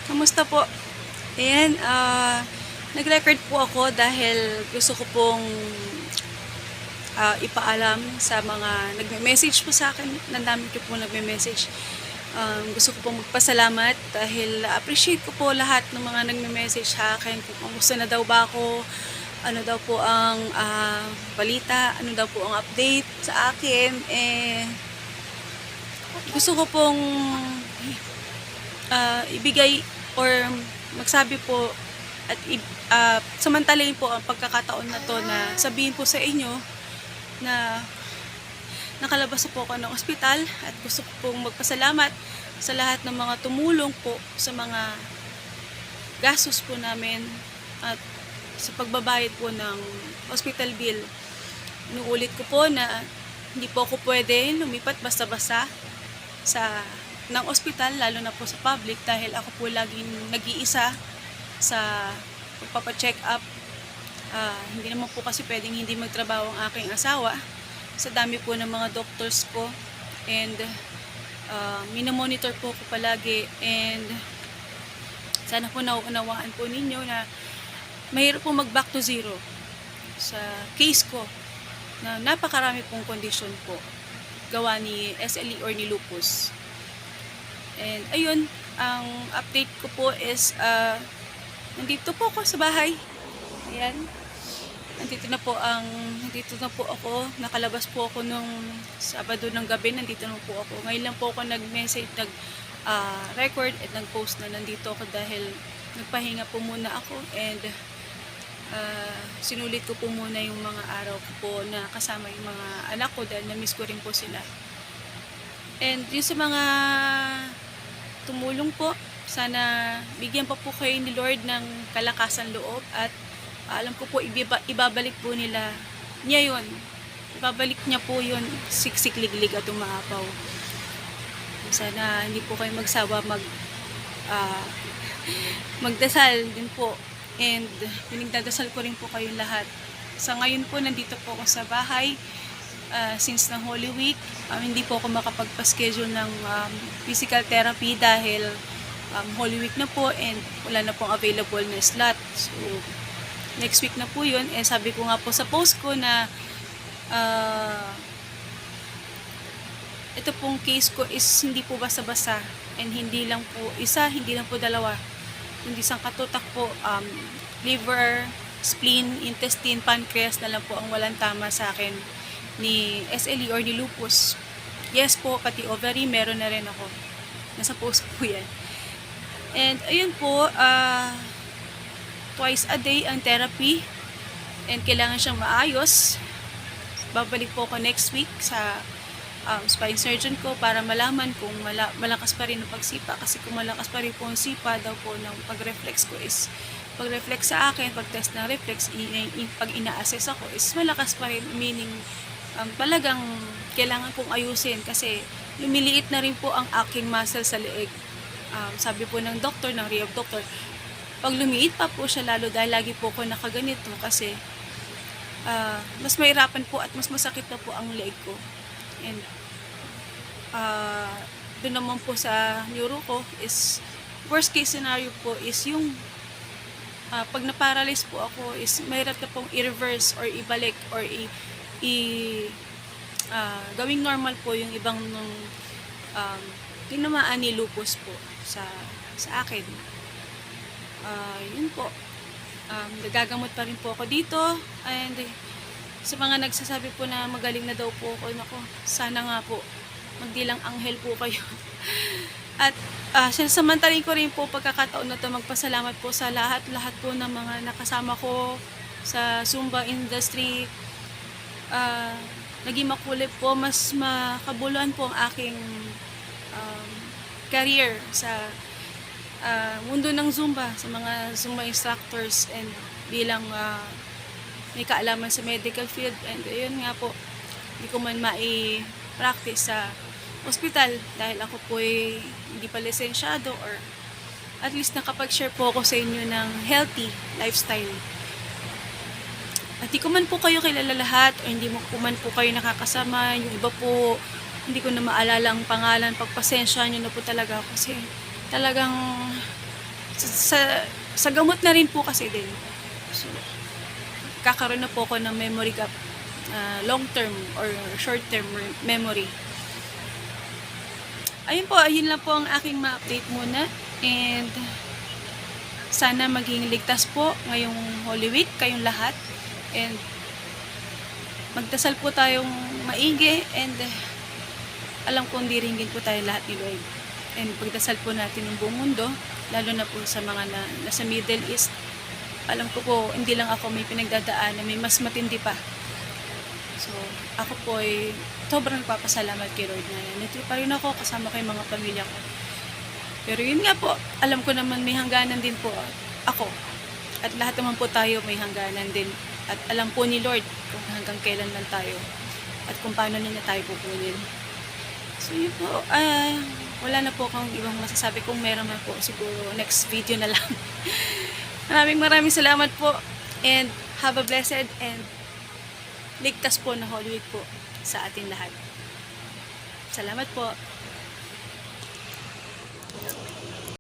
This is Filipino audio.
Kamusta po? Ayan, nag-record po ako dahil gusto ko pong ipaalam sa mga nagme-message po sa akin. Nandami ko po nagme-message. Gusto ko pong magpasalamat dahil appreciate ko po lahat ng mga nagme-message sa akin. Kung kamusta na daw ba ako, ano daw po ang balita, ano daw po ang update sa akin. Gusto ko pong ibigay or magsabi po at samantalayin po ang pagkakataon na to na sabihin po sa inyo na nakalabas po ako ng ospital at gusto ko pong magpasalamat sa lahat ng mga tumulong po sa mga gastos po namin at sa pagbabayad po ng hospital bill. Inuulit ko po na hindi po ako pwede lumipat basta-basta ng ospital, lalo na po sa public, dahil ako po laging nag-iisa sa pagpapacheck up. Hindi naman po kasi pwedeng hindi magtrabaho ang aking asawa sa dami po ng mga doctors ko, and minomonitor po ko palagi, and sana po nauunawaan po ninyo na mahirap po mag back to zero sa case ko na napakarami pong condition po gawa ni SLE or ni lupus. And ayun, ang update ko po is nandito po ako sa bahay. Ayan. Nandito na po ako. Nakalabas po ako nung Sabado ng gabi. Nandito na po ako. Ngayon lang po ako nag-message, record at nag-post na nandito ako dahil nagpahinga po muna ako, and sinulit ko po muna yung mga araw ko po na kasama yung mga anak ko dahil na-miss ko rin po sila. And yung sa mga tumulong po, sana bigyan pa po kayo ni Lord ng kalakasan loob, at alam ko po ibabalik po niya yun. Ibabalik niya po yun, siksik, liglig at umaapaw. Sana hindi po kayo magsawa magdasal din po, and pinagdadasal ko rin po kayong lahat. Sa ngayon po, nandito po ako sa bahay. Since ng Holy Week, hindi po ako makapagpa-schedule ng physical therapy dahil Holy Week na po and wala na pong available na slot. So, next week na po yun. And sabi ko nga po sa post ko na ito pong case ko is hindi po basta-basta, and hindi lang po isa, hindi lang po dalawa, hindi isang katutak po. Liver, spleen, intestine, pancreas na lang po ang walang tama sa akin ni SLE or ni lupus. Yes po, pati ovary meron na rin ako. Nasa post po yan. And ayun po, twice a day ang therapy, and kailangan siyang maayos. Babalik po ako next week sa spine surgeon ko para malaman kung malakas pa rin ang pagsipa, kasi kung malakas pa rin po ang sipa daw po ng pag-reflex ko is pag-reflex sa akin, pag-test ng reflex, pag ina-assess ako is malakas pa rin, meaning talagang kailangan kong ayusin kasi lumiliit na rin po ang aking muscle sa leeg. Sabi po ng doctor, ng rehab doctor, pag lumiit pa po siya lalo dahil lagi po ako nakaganito kasi mas mahirapan po at mas masakit na po ang leeg ko. And doon naman po sa neuro ko is worst case scenario po is yung pag na-paralyze po ako is mahirap na pong i-reverse or ibalik or gawing normal po yung ibang tinamaan ni lupus po sa akin. Yun po, nagagamot pa rin po ako dito, and sa mga nagsasabi po na magaling na daw po ako, nako, sana nga po magdilang anghel po kayo. At samantalin ko rin po pagkakataon na to magpasalamat po sa lahat po ng mga nakasama ko sa Zumba industry. Naging makulay po, mas makabuluhan po ang aking career sa mundo ng Zumba, sa mga Zumba instructors, and bilang may kaalaman sa medical field. And ayun nga po, hindi ko man mai-practice sa hospital dahil ako po hindi pa lisensyado, or at least nakapag-share po ako sa inyo ng healthy lifestyle. At di ko man po kayo kilala lahat, o hindi mo po man po kayo nakakasama. Yung iba po, hindi ko na maalala ang pangalan. Pagpasensya nyo na po talaga kasi talagang sa gamot na rin po kasi din. So, kakaroon na po ako ng memory gap, long term or short term memory. Ayun po, ayun lang po ang aking ma-update muna. And sana maging ligtas po ngayong Holy Week kayong lahat. And magdasal po tayong maigi, and alam kong diringgin po tayo lahat ni Lord. And pagdasal po natin ng buong mundo, lalo na po sa mga nasa Middle East. Alam ko po, hindi lang ako may pinagdadaan na may mas matindi pa. So, ako po ay sobrang nagpapasalamat kay Lord na nandito pa rin ako kasama ko yung mga pamilya ko. Pero yun nga po, alam ko naman may hangganan din po ako. At lahat naman po tayo may hangganan din. At alam po ni Lord kung hanggang kailan lang tayo at kung paano niya tayo pupunin. So yun po, wala na po akong ibang masasabi. Kung meron man po, siguro next video na lang. Maraming salamat po, and have a blessed and ligtas po na Holy Week po sa ating lahat. Salamat po.